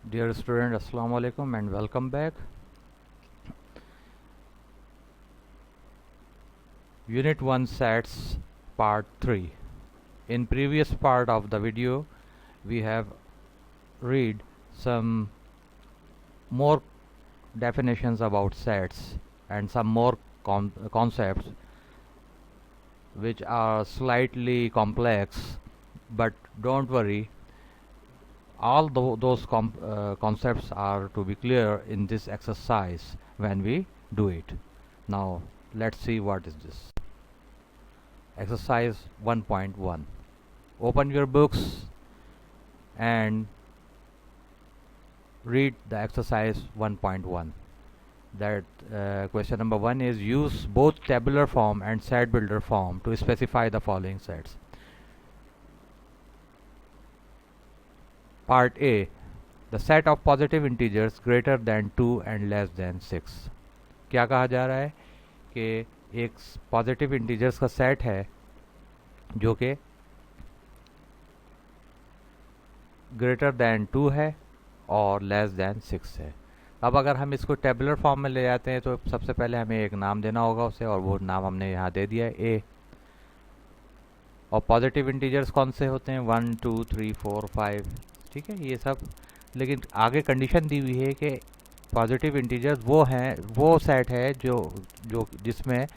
Dear student, Assalamu alaikum and welcome back. Unit 1 Sets Part 3. In previous part of the video, we have read some more definitions about sets and some more concepts which are slightly complex, but don't worry, all those concepts are to be clear in this exercise when we do it. Now let's see what is this. Exercise 1.1. Open your books and read the exercise 1.1. That question number 1 is use both tabular form and set builder form to specify the following sets. Part A. The set of positive integers greater than 2 and less than 6. क्या कहा जा रहा है कि एक positive integers का set है जो कि ग्रेटर दैन 2 है और लेस दैन 6 है. अब अगर हम इसको टेबुलर फॉर्म में ले जाते हैं तो सबसे पहले हमें एक नाम देना होगा उसे, और वो नाम हमने यहाँ दे दिया है ए. और पॉजिटिव इंटीजर्स कौन से होते हैं? 1 2 3 4 5. ठीक है, ये सब. लेकिन आगे कंडीशन दी हुई है कि पॉजिटिव इंटीजर्स वो सेट है जो जिसमें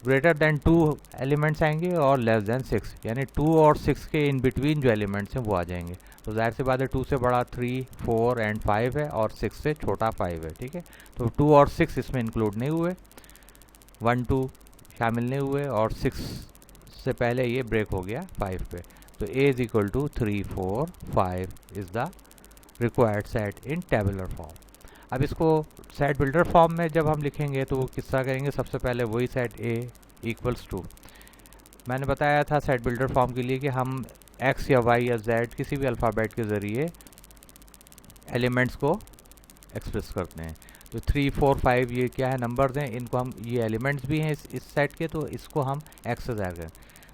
ग्रेटर दैन 2 एलिमेंट्स आएंगे और लेस दैन 6, यानी 2 और 6 के इन बिटवीन जो एलिमेंट्स हैं वो आ जाएंगे. तो जाहिर सी बात है 2 से बड़ा 3 4 एंड 5 है और 6 से छोटा 5 है. ठीक है, तो 2 और 6 इसमें इंक्लूड नहीं हुए, 1 2 शामिल नहीं हुए, और 6 से पहले ये ब्रेक हो गया 5 पे. तो A is equal to 3 4 5 is the required set in tabular form. अब इसको सेट बिल्डर फॉर्म में जब हम लिखेंगे तो वो किस तरह करेंगे? सबसे पहले वही सेट A इक्वल्स टू, मैंने बताया था सेट बिल्डर फॉर्म के लिए कि हम X या Y या Z किसी भी अल्फ़ाबेट के ज़रिए एलिमेंट्स को एक्सप्रेस करते हैं. तो 3 4 5 ये क्या है? नंबर्स हैं. इनको हम, ये एलिमेंट्स भी हैं इस सेट के, तो इसको हम X से ज़ाहिर करें.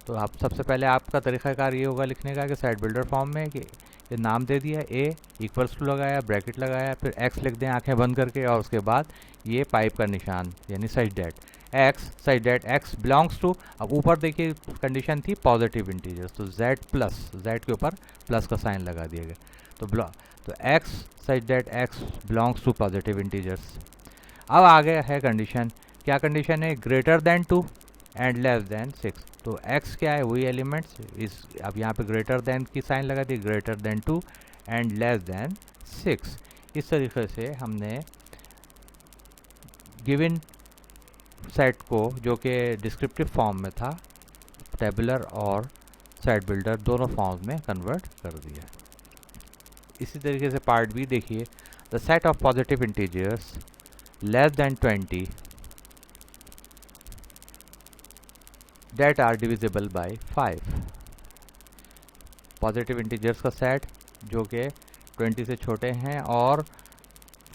तो आप सबसे पहले आपका तरीक़ाकार ये होगा लिखने का कि सेट बिल्डर फॉर्म में कि ये नाम दे दिया A इक्वल्स टू लगाया, ब्रैकेट लगाया, फिर X लिख दें आंखें बंद करके, और उसके बाद ये पाइप का निशान यानी सच डेट X बिलोंग्स टू. अब ऊपर देखिए कंडीशन थी पॉजिटिव इंटीजर्स, तो Z के ऊपर प्लस का साइन लगा दिया गया. तो X such that X belongs to positive integers. अब आगे है कंडीशन. क्या कंडीशन है? Greater than 2 and less than 6. तो X क्या है? वही एलिमेंट्स. इस अब यहाँ पे ग्रेटर दैन की साइन लगा दी, greater than 2 and less than 6. इस तरीके से हमने गिवन सेट को, जो कि डिस्क्रिप्टिव फॉर्म में था, टेबुलर और सेट बिल्डर दोनों फॉर्म्स में कन्वर्ट कर दिया. इसी तरीके से पार्ट बी देखिए. The set of positive integers less than 20 that are divisible by 5. Positive integers का सेट जो कि 20 से छोटे हैं और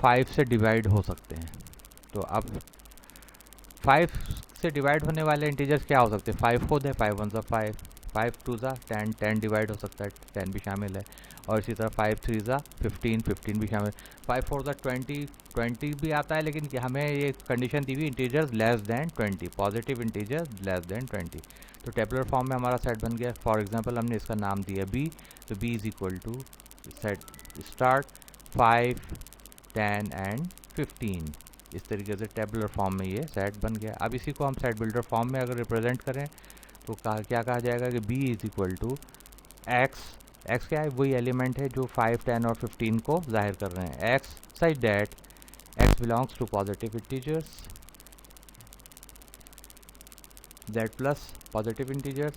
5 से डिवाइड हो सकते हैं. तो अब 5 से डिवाइड होने वाले इंटीजर्स क्या हो सकते हैं? 5 को दें, 5 1 5, 5 2 10, 10 डिवाइड हो सकता है, 10 भी शामिल है. और इसी तरह 5 3 15, 15 भी शामिल. 5 4 20, 20 भी आता है, लेकिन हमें ये कंडीशन दी हुई integers less than 20, positive integers less than 20. तो टेबुलर फॉर्म में हमारा सेट बन गया. फॉर एग्जांपल हमने इसका नाम दिया B, तो B is equal to set start 5 10 and 15. इस तरीके से टेबुलर फॉर्म में ये सेट बन गया. अब इसी को हम सेट बिल्डर फॉर्म में अगर रिप्रेजेंट करें तो क्या कहा जाएगा कि B is equal to X क्या है? वही एलिमेंट है जो 5 10 और 15 को जाहिर कर रहे हैं. X such that X belongs to positive integers, Z plus positive integers.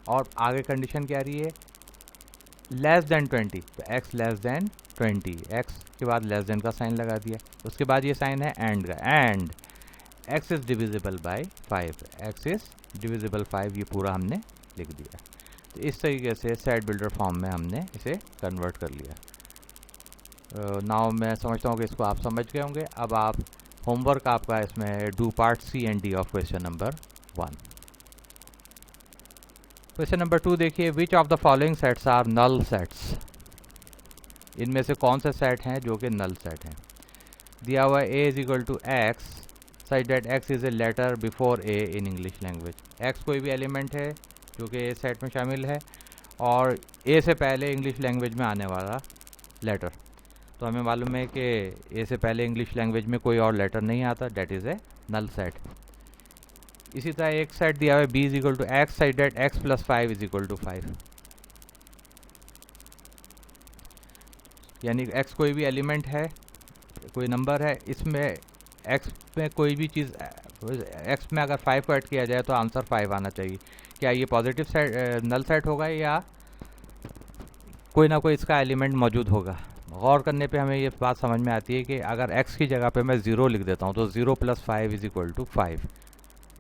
और आगे कंडीशन क्या रही है? लेस दैन 20, तो X लेस दैन 20, X के बाद लेस देन का साइन लगा दिया. उसके बाद ये साइन है एंड का, and X is divisible by 5, X is divisible 5, ये पूरा हमने लिख दिया. तो इस तरीके से सेट बिल्डर फॉर्म में हमने इसे कन्वर्ट कर लिया. नाउ मैं समझता हूँ कि इसको आप समझ गए होंगे. अब आप होमवर्क आपका इसमें do part C and D of question number 1. Question number 2 देखिए. Which of the following sets are null sets? इनमें से कौन से सेट हैं जो कि नल सेट हैं। दिया हुआ a is equal to X such that x is a letter before a in English language. x कोई भी एलिमेंट है जो कि a सेट में शामिल है और a से पहले इंग्लिश लैंग्वेज में आने वाला लेटर। तो हमें मालूम है कि a से पहले इंग्लिश लैंग्वेज में कोई और लेटर नहीं आता, that is a null set. इसी तरह एक सेट दिया हुआ है b is equal to X such that x plus 5 is equal to 5, यानी x कोई भी एलिमेंट है, कोई नंबर है, इसमें x में कोई भी चीज़, x में अगर 5 को ऐड किया जाए तो आंसर 5 आना चाहिए। क्या ये पॉजिटिव सेट नल सेट होगा या कोई ना कोई इसका एलिमेंट मौजूद होगा। गौर करने पे हमें ये बात समझ में आती है कि अगर x की जगह पे मैं 0 लिख देता हूँ तो 0 प्लस 5 इज इक्वल टू 5,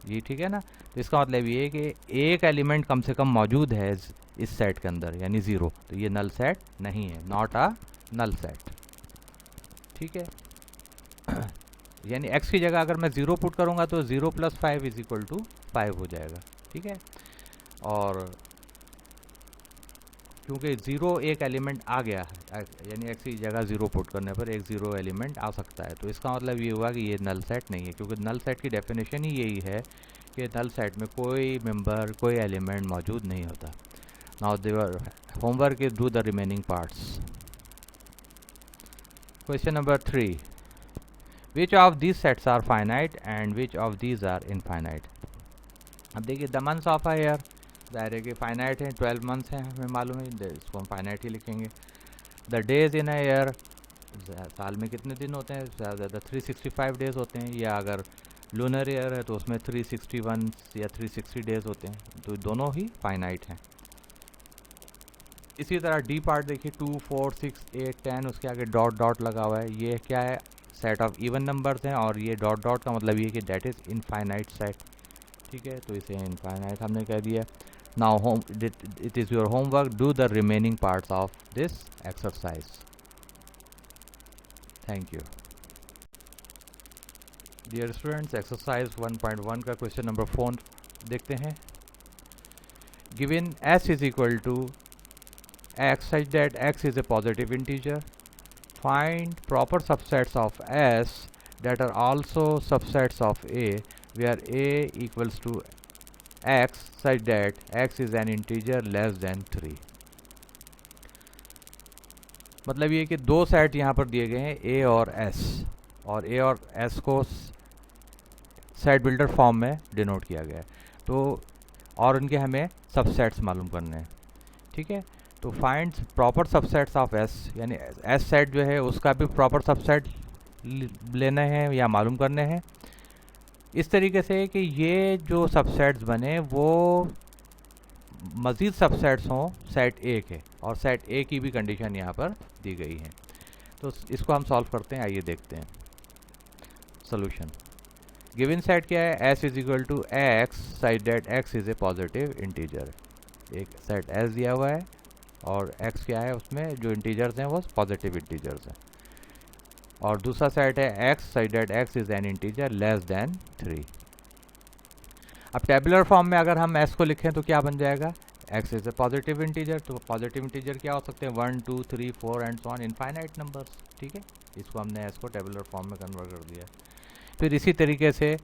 ये ठीक है ना। तो इसका मतलब ये है कि एक एलिमेंट कम से कम मौजूद है इस सेट के अंदर, यानी 0, तो ये नल सेट नहीं है, नॉट अ नल सेट, ठीक है। यानी x की जगह अगर मैं 0 पुट करूँगा तो 0 प्लस 5 इज इक्वल टू 5 हो जाएगा, ठीक है। और क्योंकि 0 एक एलिमेंट आ गया है, यानी x की जगह 0 पुट करने पर एक 0 एलिमेंट आ सकता है, तो इसका मतलब ये हुआ कि ये नल सेट नहीं है, क्योंकि नल सेट की डेफिनेशन ही यही है कि नल सेट में कोई मेंबर, कोई एलिमेंट मौजूद नहीं होता। Now there homework is do the remaining parts. Question number 3, which of these sets are finite and which of these are infinite. अब देखिए the months of a year, ज़ाहिर है कि फाइनाइट हैं, 12 मंथ्स हैं, हमें मालूम है, इसको हम फाइनाइट ही लिखेंगे। The days in a year, साल में कितने दिन होते हैं, ज़्यादा ज़्यादा 365 डेज होते हैं, या अगर लूनर ईयर है तो उसमें 361 या 360 डेज होते हैं, तो दोनों ही फाइनाइट हैं। इसी तरह डी पार्ट देखिए 2, 4, 6, 8, 10, उसके आगे डॉट डॉट लगा हुआ है, ये क्या है, सेट ऑफ इवन नंबर्स हैं, और ये डॉट डॉट का मतलब ये कि डेट इज़ इनफाइनाइट सेट, ठीक है, तो इसे इनफाइनाइट हमने कह दिया। Now home it is your homework, do the remaining parts of this exercise. Thank you dear students. Exercise 1.1 का क्वेश्चन नंबर 4 देखते हैं। Given s is equal to x such that x is a positive integer, find proper subsets of s that are also subsets of a where a equals to x such that x is an integer less than 3। मतलब ये कि दो set यहाँ पर दिए गए हैं a और s, और a और s को सेट बिल्डर फॉर्म में डिनोट किया गया है, तो और उनके हमें सबसेट्स मालूम करने हैं, ठीक है। तो find proper subsets of s, यानी s सेट जो है उसका भी प्रॉपर सबसेट लेना है या मालूम करने हैं, इस तरीके से कि ये जो सबसेट्स बने वो मज़ीद सबसेट्स हों सेट ए के, और सेट ए की भी कंडीशन यहाँ पर दी गई है। तो इसको हम सॉल्व करते हैं, आइए देखते हैं सोल्यूशन। गिवन सेट क्या है, s is equal to X such that x is a positive integer. एक सेट s दिया हुआ है और x क्या है, उसमें जो इंटीजर्स हैं वो पॉजिटिव इंटीजर्स हैं, और दूसरा सेट है x such that x is an integer less than 3। अब टेबुलर फॉर्म में अगर हम s को लिखें तो क्या बन जाएगा, x is a positive integer, तो पॉजिटिव इंटीजर क्या हो सकते हैं, 1, 2, 3, 4 and so on, infinite numbers, ठीक है। इसको हमने s को टेबुलर फॉर्म में कन्वर्ट कर दिया। फिर इसी तरीके से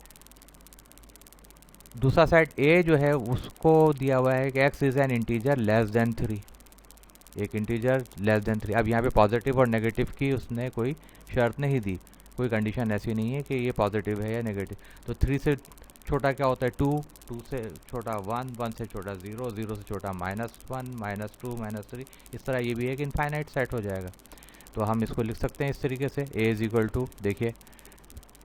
दूसरा सेट a जो है उसको दिया हुआ है कि x is an integer less than 3, एक इंटीजर लेस देन 3। अब यहाँ पे पॉजिटिव और नेगेटिव की उसने कोई शर्त नहीं दी, कोई कंडीशन ऐसी नहीं है कि ये पॉजिटिव है या नेगेटिव। तो 3 से छोटा क्या होता है 2, 2 से छोटा 1, 1 से छोटा 0, 0 से छोटा -1, -2, -3, इस तरह ये भी एक इनफाइनाइट सेट हो जाएगा। तो हम इसको लिख सकते हैं इस तरीके से, a इज़ इक्वल टू, देखिए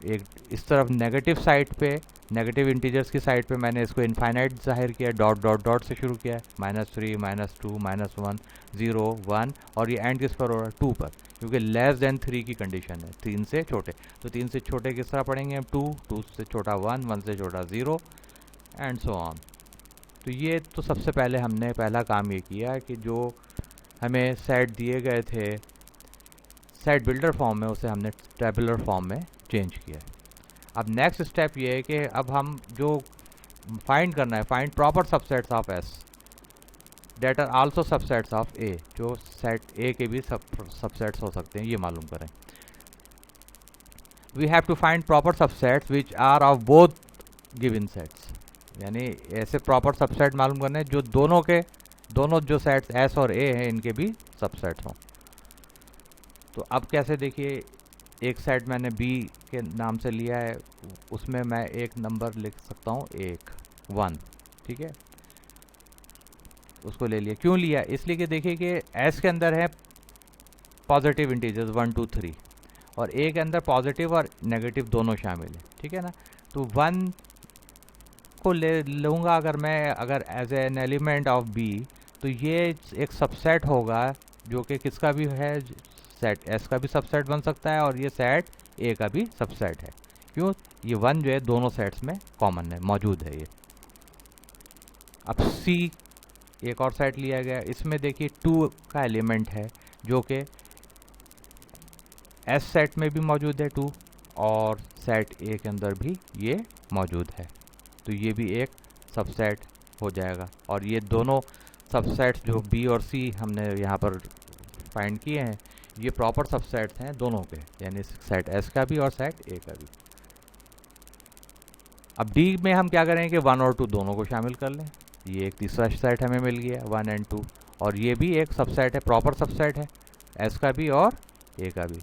एक इस तरफ नेगेटिव साइड पे, नेगेटिव इंटीजर्स की साइड पे मैंने इसको इनफाइनाइट जाहिर किया, डॉट डॉट डॉट से शुरू किया है, -3, -2, -1, 0, 1, और ये एंड किस पर हो रहा है, 2 पर, क्योंकि लेस देन 3 की कंडीशन है, 3 से छोटे। तो 3 से छोटे किस तरह पढ़ेंगे हम, 2, 2 से छोटा 1, 1 से छोटा 0 एंड सो ऑन। तो ये तो सबसे पहले हमने पहला काम ये किया कि जो हमें सेट दिए गए थे सेट बिल्डर फॉर्म में, उसे हमने टेबुलर फॉर्म में चेंज किया। अब नेक्स्ट स्टेप ये है कि अब हम जो फाइंड करना है, find proper subsets of s, that are also subsets of a, जो सेट ए के भी सबसेट्स हो सकते हैं, ये मालूम करें। We have to find proper subsets which are of both given sets, यानी ऐसे प्रॉपर सबसेट मालूम करने जो दोनों जो सेट्स एस और ए हैं इनके भी सबसेट हों। तो अब कैसे, देखिए एक सेट मैंने बी के नाम से लिया है, उसमें मैं एक नंबर लिख सकता हूँ 1, ठीक है, उसको ले लिया। क्यों लिया? इसलिए कि देखिए कि एस के अंदर है पॉजिटिव इंटीजर्स 1 2 3 और ए के अंदर पॉजिटिव और नेगेटिव दोनों शामिल है, ठीक है ना। तो 1 को ले लूँगा अगर as an element of B, तो ये एक सबसेट होगा जो कि किसका भी है, सेट एस का भी सबसेट बन सकता है और ये सेट ए का भी सबसेट है। क्यों? ये 1 जो है दोनों सेट्स में कॉमन है, मौजूद है ये। अब सी एक और सेट लिया गया, इसमें देखिए 2 का एलिमेंट है जो कि एस सेट में भी मौजूद है 2 और सेट ए के अंदर भी ये मौजूद है, तो ये भी एक सबसेट हो जाएगा। और ये दोनों सबसेट्स जो बी और सी हमने यहाँ पर फाइंड किए हैं, ये प्रॉपर सबसेट्स हैं दोनों के, यानी सेट एस का भी और सेट ए का भी। अब डी में हम क्या करेंगे कि 1 और 2 दोनों को शामिल कर लें, ये एक तीसरा सेट हमें मिल गया 1 और 2, और ये भी एक सबसेट है, प्रॉपर सबसेट है एस का भी और ए का भी।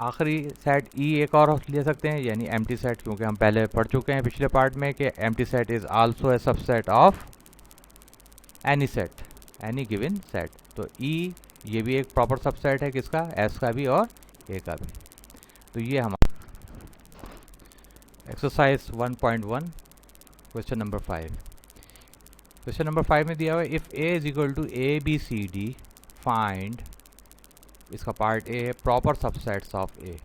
आखिरी सेट ई एक और ले सकते हैं, यानी एम्प्टी सेट, क्योंकि हम पहले पढ़ चुके हैं पिछले पार्ट में कि empty set is also a subset of any set, any given set. तो ई ये भी एक प्रॉपर सबसेट है किसका, एस का भी और ए का भी। तो ये हमारा exercise 1.1 question number 5। Question number 5 में दिया हुआ है if A is equal to A B C D find, इसका पार्ट ए है प्रॉपर सबसेट्स ऑफ ए।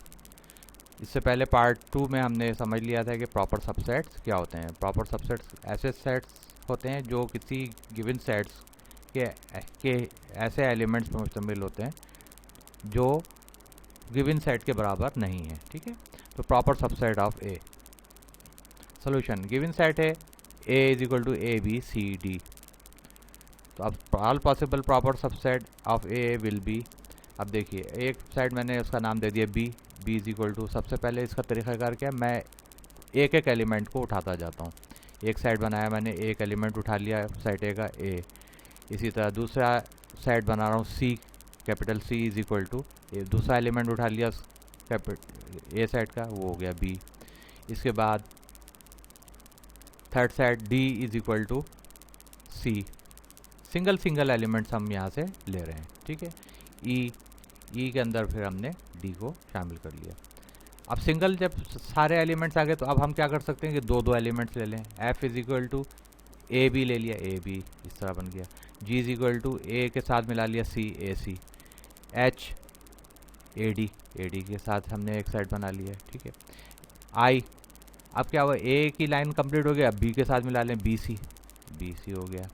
इससे पहले पार्ट 2 में हमने समझ लिया था कि प्रॉपर सबसेट्स क्या होते हैं। प्रॉपर सबसेट्स ऐसे सेट्स होते हैं जो किसी गिवन सेट्स के ऐसे एलिमेंट्स पर मुश्तमिल होते हैं जो गिवन सेट के बराबर नहीं है, ठीक है। तो proper subset of a. Solution, given set है a is equal to A B C d, तो अब all possible proper subset of a will be. अब देखिए एक साइड मैंने उसका नाम दे दिया b, b is equal to, सबसे पहले इसका तरीक़ाकार क्या है, मैं एक एक एलिमेंट को उठाता जाता हूँ। एक साइड बनाया मैंने, एक एलिमेंट उठा लिया सेट ए का ए, इसी तरह दूसरा साइड बना रहा हूँ c, capital c is equal to दूसरा एलिमेंट उठा लिया ए सेट का, वो हो गया बी। इसके बाद third side D is equal to C, single elements हम यहाँ से ले रहे हैं, ठीक है। ई के अंदर फिर हमने डी को शामिल कर लिया। अब सिंगल जब सारे एलिमेंट्स आ गए तो अब हम क्या कर सकते हैं कि दो एलिमेंट्स ले लें। F is equal to A B ले लिया, ए बी इस तरह बन गया। G is equal to A के साथ मिला लिया सी, ए सी। एच ए डी के साथ हमने एक साइड बना लिया, ठीक है। आई, अब क्या हुआ, ए की लाइन कंप्लीट हो गया, अब बी के साथ मिला लें बी सी हो गया।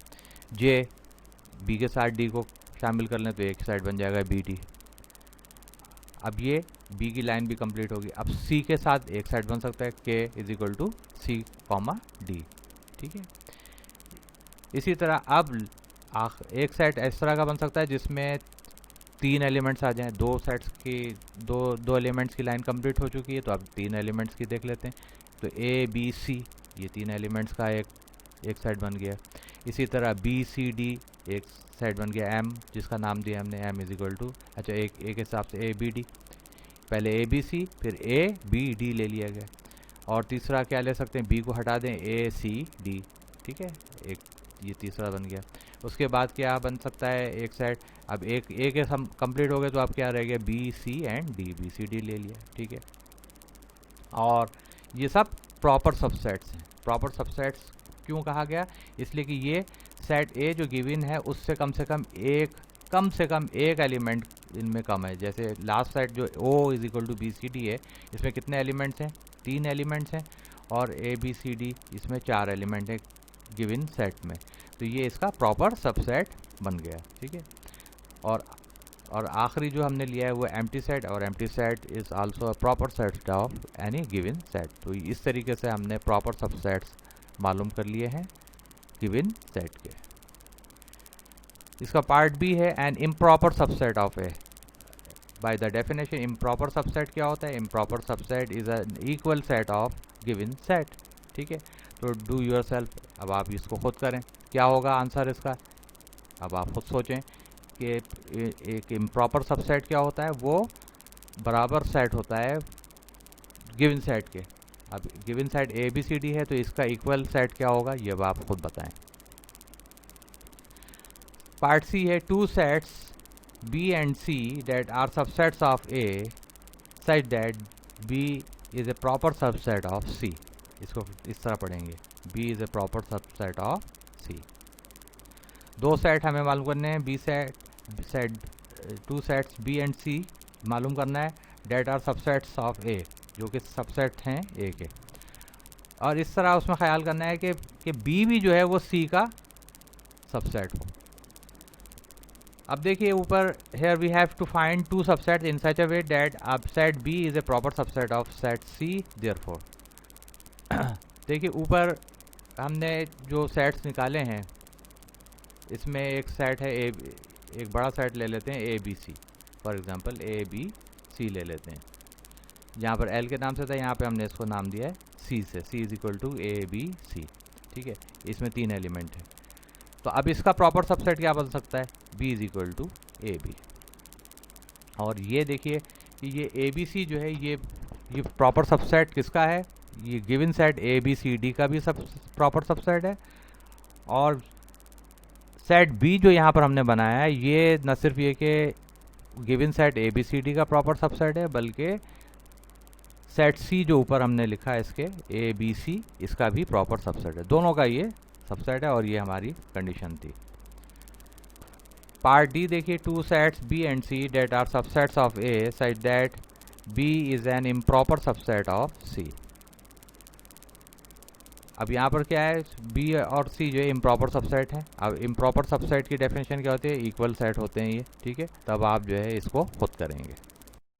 जे, बी के साथ डी को शामिल कर लें तो एक साइड बन जाएगा बी डी। अब ये बी की लाइन भी कंप्लीट होगी। अब सी के साथ एक साइड बन सकता है K is equal to C comma D, ठीक है। इसी तरह अब एक सेट इस तरह का बन सकता है जिसमें 3 एलिमेंट्स आ जाएं। दो सेट्स की दो एलिमेंट्स की लाइन कंप्लीट हो चुकी है, तो अब 3 एलिमेंट्स की देख लेते हैं। तो ए बी सी, ये 3 एलिमेंट्स का एक साइड बन गया। इसी तरह बी सी डी एक साइड बन गया। एम, जिसका नाम दिया हमने एम इज इक्वल टू, अच्छा एक के हिसाब से ए बी डी, पहले ए बी सी फिर ए बी डी ले लिया गया। और तीसरा क्या ले सकते हैं, बी को हटा दें, ए सी डी, ठीक है, एक ये तीसरा बन गया। उसके बाद क्या बन सकता है एक साइड, अब एक के हम कंप्लीट हो गए तो अब क्या रह गया, B C and D, B C D ले लिया, ठीक है। और ये सब प्रॉपर सबसेट्स हैं। प्रॉपर सबसेट्स क्यों कहा गया, इसलिए कि ये सेट ए जो गिवन है उससे कम से कम एक एलिमेंट इनमें कम है। जैसे लास्ट सेट जो O is equal to B C D है, इसमें कितने एलिमेंट्स हैं, 3 एलिमेंट्स हैं, और ए बी सी डी इसमें 4 एलिमेंट है गिवन सेट में, तो ये इसका प्रॉपर सबसेट बन गया, ठीक है। और आखिरी जो हमने लिया है वो एम्प्टी सेट, और empty set is also a proper set of any given set. तो इस तरीके से हमने प्रॉपर सबसेट्स मालूम कर लिए हैं गिवन सेट के। इसका पार्ट बी है an improper subset of A. By the definition improper subset क्या होता है? Improper subset is an equal set of given set. ठीक है, तो डू योर सेल्फ, अब आप इसको खुद करें, क्या होगा आंसर इसका। अब आप खुद सोचें कि एक इम्प्रॉपर सबसेट क्या होता है, वो बराबर सेट होता है गिवन सेट के। अब given set A B C D है, तो इसका इक्वल सेट क्या होगा, ये अब आप खुद बताएं। पार्ट सी है two sets B and C that are subsets of A such that B is a proper subset of C। इसको इस तरह पढ़ेंगे, B is a proper subset of C। दो सेट हमें मालूम करने हैं, two sets B and C मालूम करना है, that are subsets of A, जो कि सबसेट हैं A के। और इस तरह उसमें ख्याल करना है कि B भी जो है वो C का सबसेट हो। अब देखिए ऊपर, here we have to find two subsets in such a way that set B is a proper subset of set C therefore। देखिए ऊपर हमने जो सेट्स निकाले हैं, इसमें एक सेट है ए, एक बड़ा सेट ले लेते हैं A B C, for example A B C ले लेते हैं। यहाँ पर एल के नाम से था, यहाँ पे हमने इसको नाम दिया है सी से, c is equal to A B c. ठीक है, इसमें 3 एलिमेंट हैं, तो अब इसका प्रॉपर सबसेट क्या बन सकता है, B is equal to A B. और ये देखिए कि ये ए बी सी जो है, ये प्रॉपर सबसेट किसका है, ये given set A B C D का भी प्रॉपर सबसेट है। और सेट बी जो यहाँ पर हमने बनाया है, ये न सिर्फ ये कि given set A B C D का प्रॉपर सबसेट है, बल्कि सेट सी जो ऊपर हमने लिखा है इसके ए बी सी, इसका भी प्रॉपर सबसेट है। दोनों का ये सबसेट है, और ये हमारी कंडीशन थी। पार्ट डी देखिए, two sets b and c that are subsets of a such that b is an improper subset of c. अब यहाँ पर क्या है, बी और सी जो है इम्प्रॉपर सबसेट है। अब इम्प्रॉपर सबसेट की डेफिनेशन क्या होती है, इक्वल सेट होते हैं ये। ठीक है, तब आप जो है इसको खुद करेंगे।